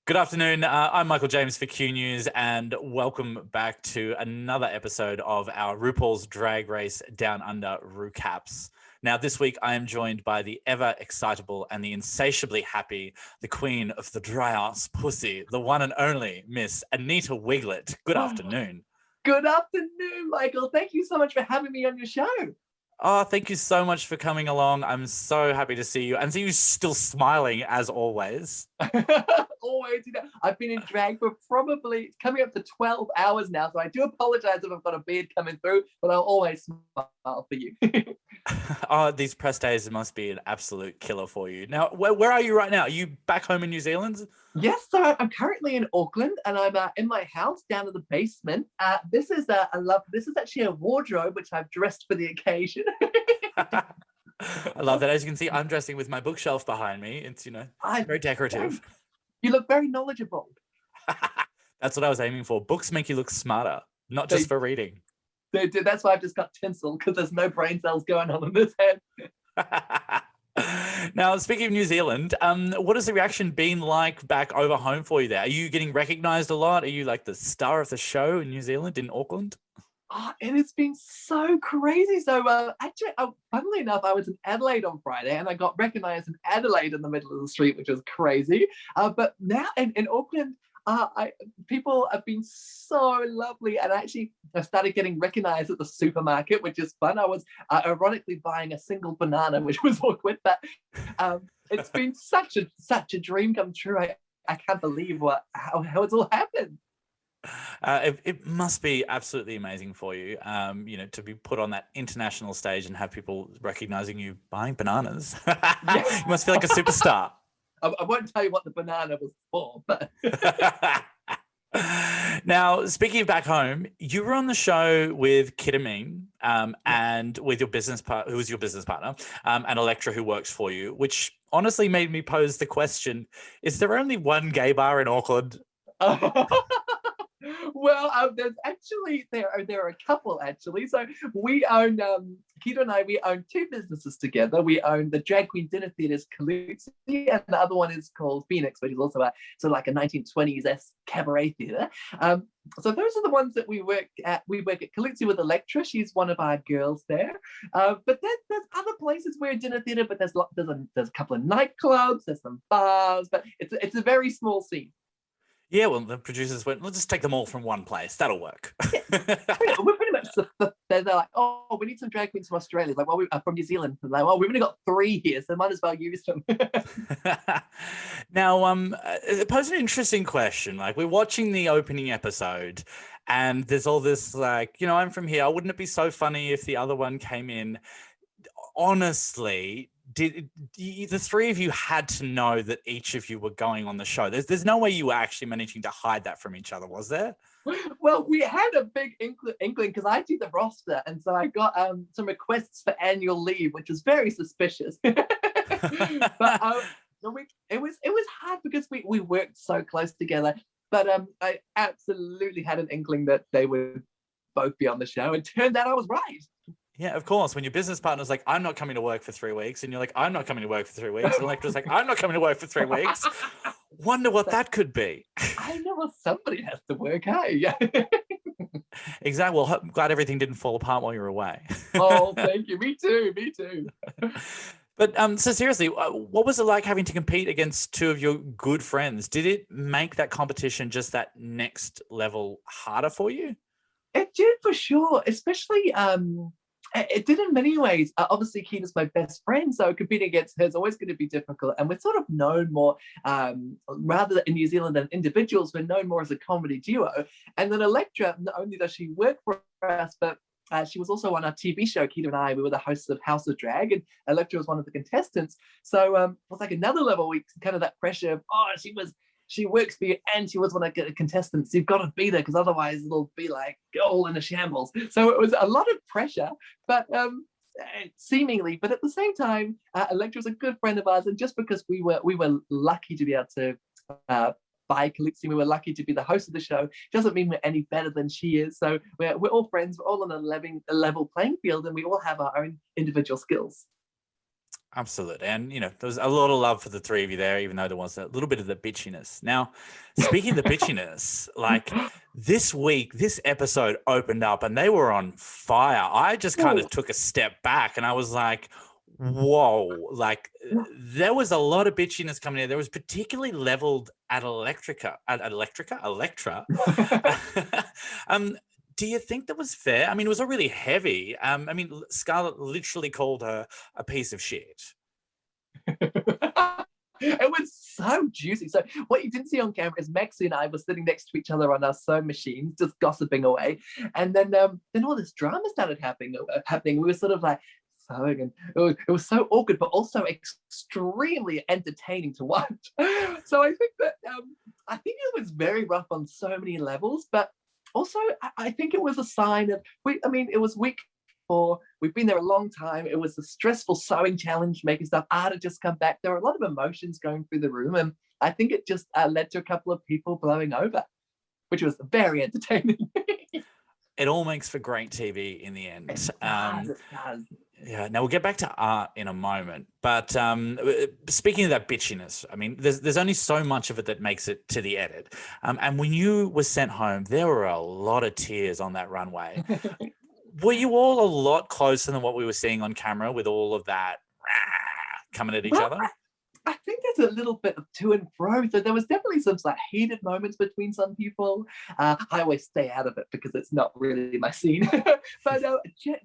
Good afternoon. I'm Michael James for Q News, and welcome back to another episode of our RuPaul's Drag Race Down Under Recaps. Now, this week I am joined by the ever excitable and the insatiably happy, the queen of the dry ass pussy, the one and only Miss Anita Wigl'it. Good afternoon. Good afternoon, Michael. Thank you so much for having me on your show. Oh, thank you so much for coming along. I'm so happy to see you and see you still smiling as always. Always, I've been in drag for probably coming up to 12 hours now, so I do apologize if I've got a beard coming through, but I'll always smile for you. Oh, these press days must be an absolute killer for you. Now, where are you right now? Are you back home in New Zealand? Yes, so I'm currently in Auckland, and I'm in my house down in the basement. This is actually a wardrobe which I've dressed for the occasion. I love that. As you can see, I'm dressing with my bookshelf behind me. It's, very decorative. You look very knowledgeable. That's what I was aiming for. Books make you look smarter, not just for reading. They do. That's why I've just got tinsel, because there's no brain cells going on in this head. Now, speaking of New Zealand, what has the reaction been like back over home for you there? Are you getting recognized a lot? Are you like the star of the show in New Zealand, in Auckland? Oh, it has been so crazy. So actually, funnily enough, I was in Adelaide on Friday and I got recognized in Adelaide in the middle of the street, which was crazy. But now in Auckland, people have been so lovely, and actually I started getting recognized at the supermarket, which is fun. I was ironically buying a single banana, which was awkward, but it's been such a dream come true. I can't believe how it's all happened. It must be absolutely amazing for you, to be put on that international stage and have people recognizing you buying bananas. You must feel like a superstar. I won't tell you what the banana was for, but... Now, speaking of back home, you were on the show with Ketamine and with your business partner, who was your business partner, and Electra, who works for you, which honestly made me pose the question, is there only one gay bar in Auckland? Well, there are a couple actually. So we own Keto and we own two businesses together. We own the Drag Queen Dinner Theatre's Calypso, and the other one is called Phoenix, which is also like a 1920s cabaret theater. So those are the ones that we work at. We work at Calypso with Electra. She's one of our girls there. But there's other places where dinner theater, but there's a couple of nightclubs, there's some bars, but it's a very small scene. Yeah, well, the producers went, let's just take them all from one place. That'll work. We're pretty much, they're like, oh, we need some drag queens from Australia. Like, well, from New Zealand. Like, well, we've only got 3 here, so might as well use them. Now, it posed an interesting question. Like, we're watching the opening episode, and there's all this, like, I'm from here. Wouldn't it be so funny if the other one came in? Honestly, the 3 of you had to know that each of you were going on the show? There's no way you were actually managing to hide that from each other, was there? Well, we had a big inkling because I do the roster, and so I got some requests for annual leave, which was very suspicious. But it was hard because we worked so close together. But I absolutely had an inkling that they would both be on the show, and turned out I was right. Yeah, of course. When your business partner's like, I'm not coming to work for 3 weeks, and you're like, I'm not coming to work for 3 weeks, and Electra's like, I'm not coming to work for 3 weeks. Wonder what that could be. I know, well, somebody has to work, hey? Exactly. Well, I'm glad everything didn't fall apart while you were away. Oh, thank you. Me too. But so seriously, what was it like having to compete against 2 of your good friends? Did it make that competition just that next level harder for you? It did, for sure, especially... It did in many ways. Obviously, Keena's my best friend, so competing against her is always going to be difficult. And we're sort of known more, rather in New Zealand than individuals, we're known more as a comedy duo. And then Electra, not only does she work for us, but she was also on our TV show, Keto and I. We were the hosts of House of Drag, and Electra was one of the contestants. So it was like another level, kind of that pressure of, she works for you and she was one of the contestants. You've got to be there because otherwise it'll be like all in a shambles. So it was a lot of pressure, but seemingly, but at the same time, Electra was a good friend of ours, and just because we were lucky to be able to by Calypso, we were lucky to be the host of the show, doesn't mean we're any better than she is. So we're all friends, we're all on a level playing field, and we all have our own individual skills. Absolutely. And, there was a lot of love for the three of you there, even though there was a little bit of the bitchiness. Now, speaking of the bitchiness, like this week, this episode opened up and they were on fire. I just kind of took a step back and I was like, whoa, like there was a lot of bitchiness coming in. There was particularly leveled at Electra. Do you think that was fair? I mean, it was all really heavy. Scarlett literally called her a piece of shit. It was so juicy. So what you didn't see on camera is Maxie and I were sitting next to each other on our sewing machines, just gossiping away. And then all this drama started happening. We were sort of like sewing, and it was so awkward, but also extremely entertaining to watch. So I think that it was very rough on so many levels, but also I think it was a sign of it was week 4. We've been there a long time. It was a stressful sewing challenge, making stuff. Art had just come back. There were a lot of emotions going through the room, and I think it just led to a couple of people blowing over, which was very entertaining. It all makes for great TV in the end. It does. Yeah. Now we'll get back to art in a moment, but speaking of that bitchiness, I mean, there's only so much of it that makes it to the edit. And when you were sent home, there were a lot of tears on that runway. Were you all a lot closer than what we were seeing on camera with all of that coming at each other? I think there's a little bit of to and fro. So there was definitely some like heated moments between some people. I always stay out of it because it's not really my scene. But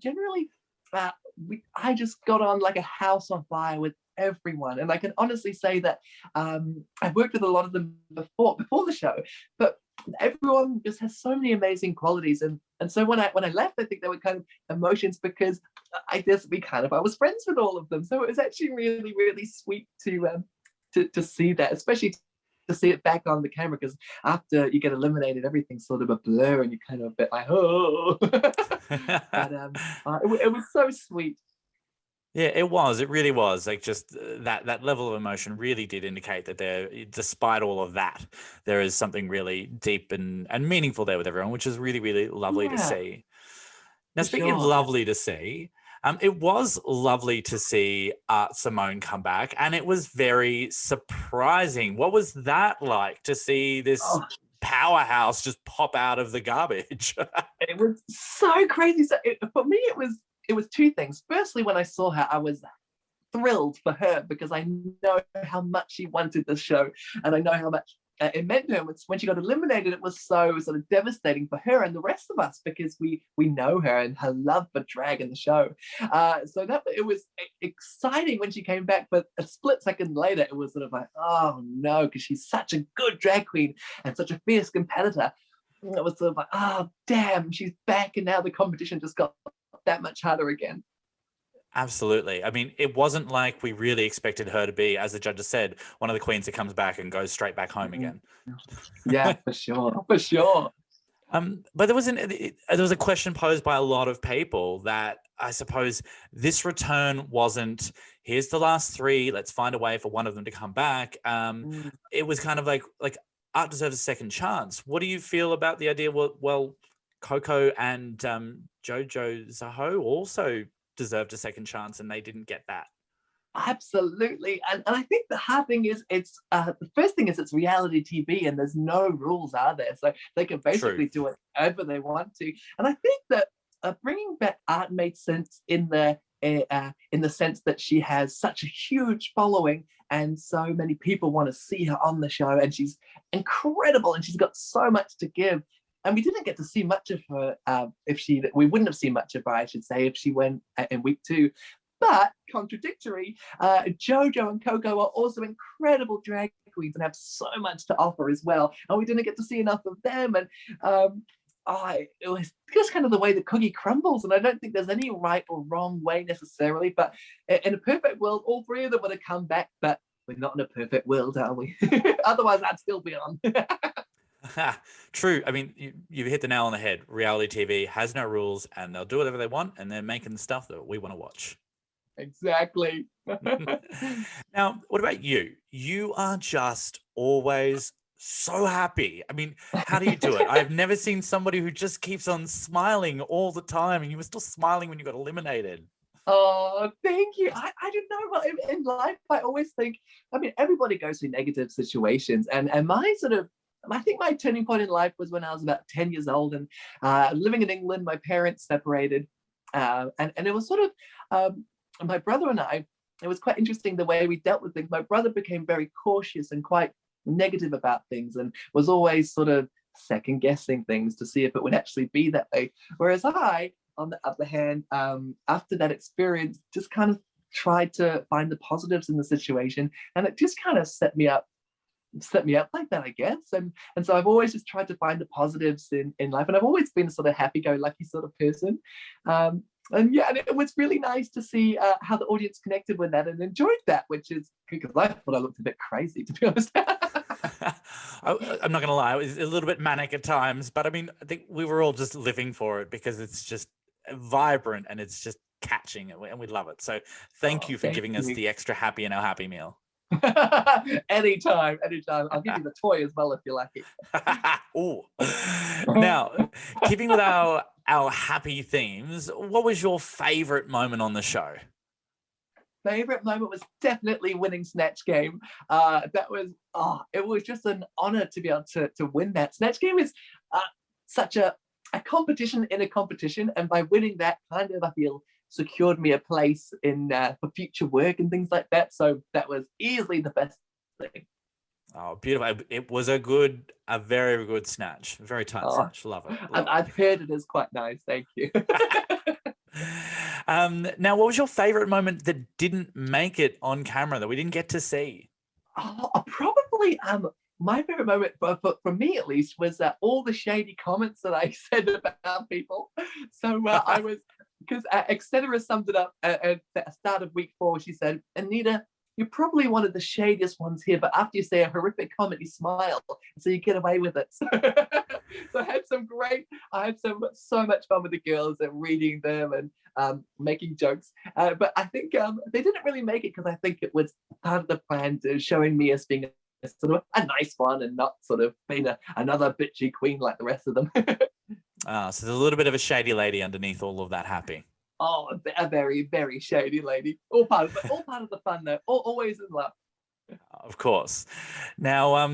generally, I just got on like a house on fire with everyone, and I can honestly say that I've worked with a lot of them before the show, but everyone just has so many amazing qualities, and so when I left, I think there were kind of emotions because I was friends with all of them, so it was actually really, really sweet to see that, especially to see it back on the camera, because after you get eliminated, everything's sort of a blur and you're kind of a bit like, oh. But it was so sweet. Yeah, it was. It really was. Like just that level of emotion really did indicate that despite all of that, there is something really deep and meaningful there with everyone, which is really, really lovely to see. Now, speaking of lovely to see, it was lovely to see Simone come back, and it was very surprising. What was that like to see this powerhouse just pop out of the garbage? It was so crazy. So for me, it was two things. Firstly, when I saw her, I was thrilled for her because I know how much she wanted this show, and I know how much it meant to her. When she got eliminated, it was so sort of devastating for her and the rest of us because we know her and her love for drag in the show. So that it was exciting when she came back, but a split second later, it was sort of like, oh no, because she's such a good drag queen and such a fierce competitor. And it was sort of like, oh damn, she's back, and now the competition just got that much harder again. Absolutely. I mean, it wasn't like we really expected her to be, as the judges said, one of the queens that comes back and goes straight back home again. Yeah, for sure. But there was a question posed by a lot of people that I suppose this return wasn't, here's the last 3, let's find a way for one of them to come back. It was kind of like art deserves a second chance. What do you feel about the idea? Well, Coco and Jojo Zaho also deserved a second chance, and they didn't get that. Absolutely. And I think the hard thing is the first thing is it's reality TV and there's no rules, are there? So they can basically do whatever they want to. And I think that bringing back Art made sense in the sense that she has such a huge following and so many people want to see her on the show, and she's incredible and she's got so much to give. And we didn't get to see much of her we wouldn't have seen much of her, I should say, if she went in week 2. But contradictory, Jojo and Coco are also incredible drag queens and have so much to offer as well. And we didn't get to see enough of them. And it was just kind of the way the cookie crumbles. And I don't think there's any right or wrong way necessarily. But in a perfect world, all 3 of them would have come back. But we're not in a perfect world, are we? Otherwise, I'd still be on. True. I mean, you've hit the nail on the head. Reality TV has no rules and they'll do whatever they want, and they're making the stuff that we want to watch. Exactly. Now, what about you? You are just always so happy. I mean, how do you do it? I've never seen somebody who just keeps on smiling all the time, and you were still smiling when you got eliminated. Oh, thank you. I don't know. Well, in life, I always think, I mean, everybody goes through negative situations. And my sort of, I think my turning point in life was when I was about 10 years old and living in England, my parents separated. And it was sort of my brother and I, it was quite interesting the way we dealt with things. My brother became very cautious and quite negative about things and was always sort of second guessing things to see if it would actually be that way. Whereas I, on the other hand, after that experience, just kind of tried to find the positives in the situation, and it just kind of set me up like that, I guess. And so I've always just tried to find the positives in life, and I've always been a sort of happy-go-lucky sort of person. And yeah, and it was really nice to see how the audience connected with that and enjoyed that, which is because I thought I looked a bit crazy, to be honest. I'm not going to lie, it was a little bit manic at times, but I mean, I think we were all just living for it because it's just vibrant and it's just catching and we love it. So thank you for giving us the extra happy in our happy meal. Anytime. I'll give you the toy as well if you like it. Oh, now keeping with our happy themes, what was your favorite moment on the show? Favorite moment was definitely winning Snatch Game. It was just an honor to be able to win that. Snatch Game is such a competition in a competition, and by winning that, kind of, I feel, secured me a place in for future work and things like that. So that was easily the best thing. Oh, beautiful. It was a very good snatch. Very tight snatch. Love it. I've heard it is quite nice. Thank you. Now, what was your favorite moment that didn't make it on camera that we didn't get to see? Probably my favorite moment, for me at least, was all the shady comments that I said about people. So I was, because etc. summed it up at the start of week 4. She said, "Anita, you're probably one of the shadiest ones here, but after you say a horrific comment, you smile, so you get away with it." So I had so much fun with the girls and reading them and making jokes. But I think they didn't really make it because I think it was part of the plan to showing me as being sort of a nice one and not sort of being another bitchy queen like the rest of them. So there's a little bit of a shady lady underneath all of that happy. Oh, a very, very shady lady. All part of the fun, though. Always in love. Of course. Now,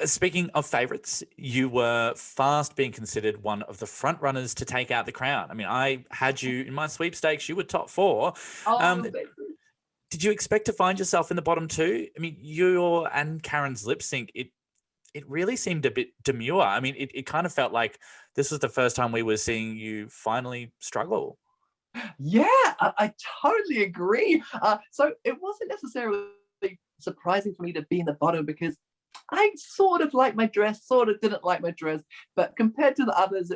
speaking of favourites, you were fast being considered one of the front runners to take out the crown. I mean, I had you in my sweepstakes. You were top 4. Did you expect to find yourself in the bottom 2? I mean, your and Karen's lip sync, it really seemed a bit demure. I mean, it kind of felt like this was the first time we were seeing you finally struggle. Yeah, I totally agree. So it wasn't necessarily surprising for me to be in the bottom because I sort of liked my dress, sort of didn't like my dress, but compared to the others,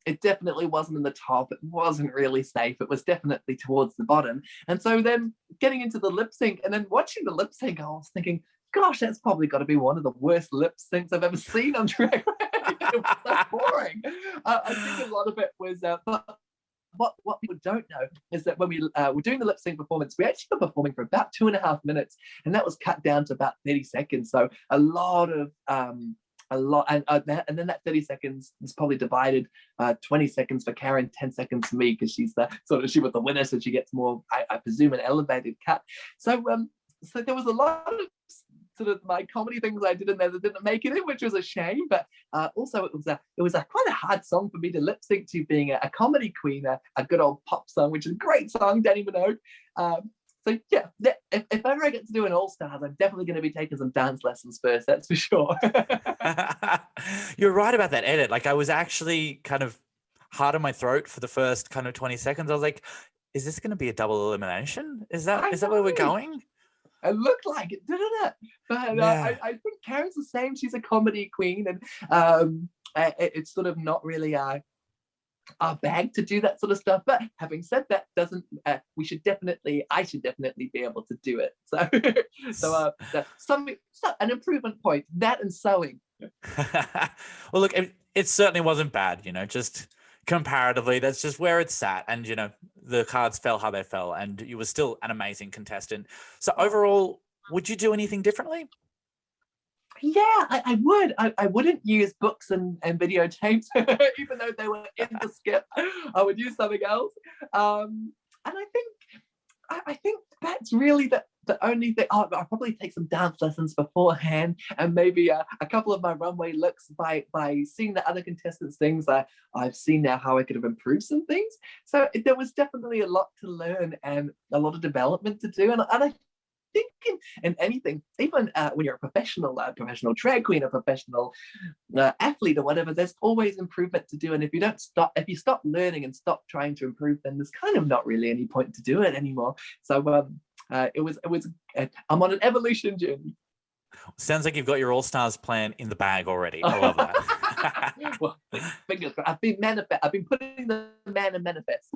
it definitely wasn't in the top. It wasn't really safe. It was definitely towards the bottom. And so then getting into the lip sync and then watching the lip sync, I was thinking, gosh, that's probably got to be one of the worst lip syncs I've ever seen on Drag Race. It was so boring. I think a lot of it was, what people don't know is that when we were doing the lip sync performance, we actually were performing for about 2.5 minutes, and that was cut down to about 30 seconds. So a lot, and then that 30 seconds is probably divided 20 seconds for Karen, 10 seconds for me because she's she was the winner, so she gets more, I presume, an elevated cut. So there was a lot of sort of my comedy things I did in there that didn't make it in, which was a shame. But also it was quite a hard song for me to lip sync to, being a comedy queen, a good old pop song, which is a great song, Danny Minogue. So yeah, if ever I get to do an All Stars, I'm definitely going to be taking some dance lessons first. That's for sure. You're right about that edit. Like, I was actually kind of hard on my throat for the first kind of 20 seconds. I was like, is this going to be a double elimination? Is that where we're going? It looked like it, didn't it? But yeah. I think Karen's the same. She's a comedy queen, and it's sort of not really our bag to do that sort of stuff. But having said that, I should definitely be able to do it. So an improvement point, that and sewing. Well, look, it certainly wasn't bad, just comparatively, that's just where it's sat. And, the cards fell how they fell, and you were still an amazing contestant. So overall, would you do anything differently? Yeah, I would. I wouldn't use books and videotapes, even though they were in the skip. I would use something else. And I think that's really the only thing. Oh, I'll probably take some dance lessons beforehand, and maybe a couple of my runway looks by seeing the other contestants' things. I've seen now how I could have improved some things. So there was definitely a lot to learn and a lot of development to do. And I think in anything, even when you're a professional drag queen, a professional athlete or whatever, there's always improvement to do. And if you stop learning and stop trying to improve, then there's kind of not really any point to do it anymore. So I'm on an evolution journey. Sounds like you've got your All-Stars plan in the bag already. I love that. Well, fingers crossed. I've been putting the man in manifest.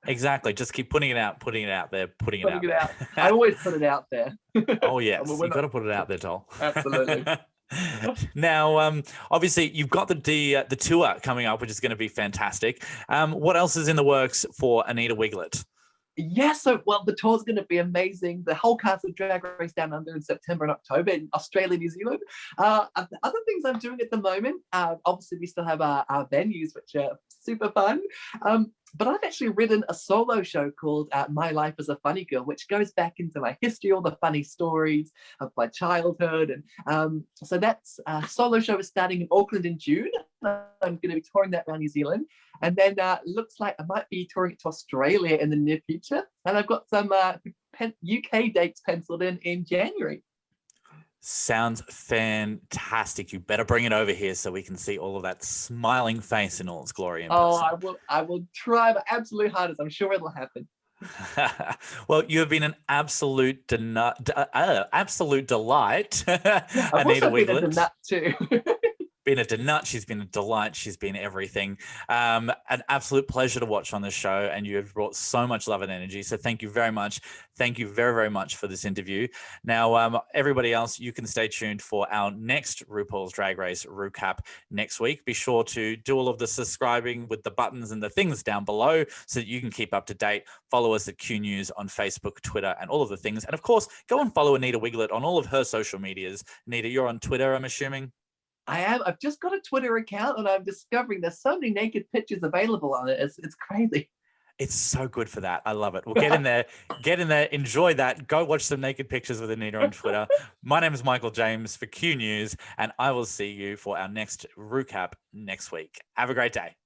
Exactly. Just keep putting it out there, putting it out there. I always put it out there. Oh, yes. You've got to put it out there, Tol. Absolutely. Now, obviously, you've got the tour coming up, which is going to be fantastic. What else is in the works for Anita Wigl'it? Yeah, so, well, the tour's going to be amazing. The whole cast of Drag Race Down Under in September and October in Australia, New Zealand. The other things I'm doing at the moment, obviously we still have our venues, which are super fun. But I've actually written a solo show called My Life as a Funny Girl, which goes back into my history, all the funny stories of my childhood. And so that's solo show is starting in Auckland in June. I'm going to be touring that around New Zealand. And then looks like I might be touring it to Australia in the near future. And I've got some UK dates penciled in January. Sounds fantastic. You better bring it over here so we can see all of that smiling face in all its glory. I will try my absolute hardest. I'm sure it'll happen. Well, you have been an absolute delight, Anita Wigl'it. Been a nut too. Been a denut, she's been a delight, she's been everything. An absolute pleasure to watch on the show, and you have brought so much love and energy. So thank you very much. Thank you very, very much for this interview. Now, everybody else, you can stay tuned for our next RuPaul's Drag Race recap next week. Be sure to do all of the subscribing with the buttons and the things down below so that you can keep up to date. Follow us at Q News on Facebook, Twitter, and all of the things. And of course, go and follow Anita Wigl'it on all of her social medias. Anita, you're on Twitter, I'm assuming? I am. I've just got a Twitter account, and I'm discovering there's so many naked pictures available on it. It's crazy. It's so good for that. I love it. Well, get in there, enjoy that. Go watch some naked pictures with Anita on Twitter. My name is Michael James for Q News, and I will see you for our next recap next week. Have a great day.